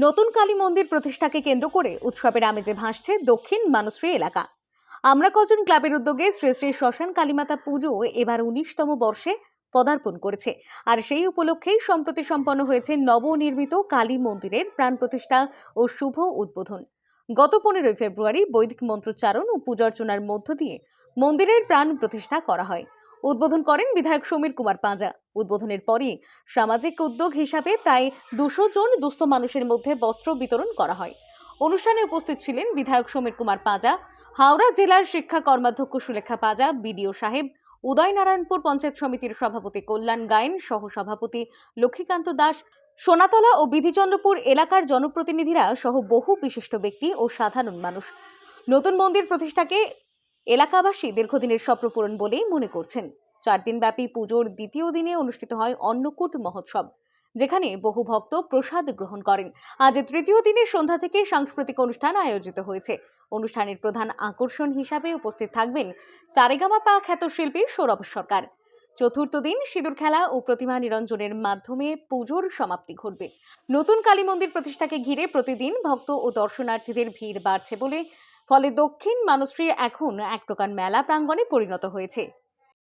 নতুন কালী মন্দির প্রতিষ্ঠাকে কেন্দ্র করে উৎসবের আমেজে ভাসছে দক্ষিণ মানশ্রী এলাকা। আমরা কজন ক্লাবের উদ্যোগে শ্রী শ্রী শ্মশান কালীমাতা পুজো এবার 19তম বর্ষে পদার্পণ করেছে। আর সেই উপলক্ষেই সম্প্রতি সম্পন্ন হয়েছে নবনির্মিত কালী মন্দিরের প্রাণ প্রতিষ্ঠা ও শুভ উদ্বোধন। গত 15 ফেব্রুয়ারি বৈদিক মন্ত্রোচ্চারণ ও পূজার্চনার মধ্য দিয়ে মন্দিরের প্রাণ প্রতিষ্ঠা করা হয়। উদ্বোধন করেন বিধায়ক সমীর কুমার পাঁজা। উদ্বোধনের পরই সামাজিক উদ্যোগ হিসাবে প্রায় 200 জন দুস্থ মানুষের মধ্যে বস্ত্র বিতরণ করা হয়। অনুষ্ঠানে উপস্থিত ছিলেন বিধায়ক সমীর কুমার পাঁজা, হাওড়া জেলার শিক্ষা কর্মাধ্যক্ষ সুলেখা পাঁজা, বিডিও সাহেব, উদয়নারায়ণপুর পঞ্চায়েত সমিতির সভাপতি কল্যাণ গায়েন, সহ সভাপতি লক্ষ্মীকান্ত দাস, সোনাতলা ও বিধিচন্দ্রপুর এলাকার জনপ্রতিনিধিরা সহ বহু বিশিষ্ট ব্যক্তি ও সাধারণ মানুষ। নতুন মন্দির প্রতিষ্ঠাকে এলাকাবাসী দীর্ঘদিনের স্বপ্ন পূরণ বলেই মনে করছেন। 4 দিনব্যাপী পুজোর দ্বিতীয় দিনে অনুষ্ঠিত হয় অন্নকূট মহোৎসব, যেখানে বহু ভক্ত প্রসাদ গ্রহণ করেন। আজ তৃতীয় দিনের সন্ধ্যা থেকে সাংস্কৃতিক অনুষ্ঠান আয়োজিত হয়েছে। অনুষ্ঠানের প্রধান আকর্ষণ হিসাবে উপস্থিত থাকবেন সারেগামাপা খ্যাত শিল্পী সৌরভ সরকার। চতুর্থ দিন সিঁদুর খেলা ও প্রতিমা নিরঞ্জনের মাধ্যমে পুজোর সমাপ্তি ঘটবে। নতুন কালী মন্দির প্রতিষ্ঠাকে ঘিরে প্রতিদিন ভক্ত ও দর্শনার্থীদের ভিড় বাড়ছে ফলে দক্ষিণ মানশ্রী এখন এক প্রকার মেলা প্রাঙ্গণে পরিণত হয়েছে।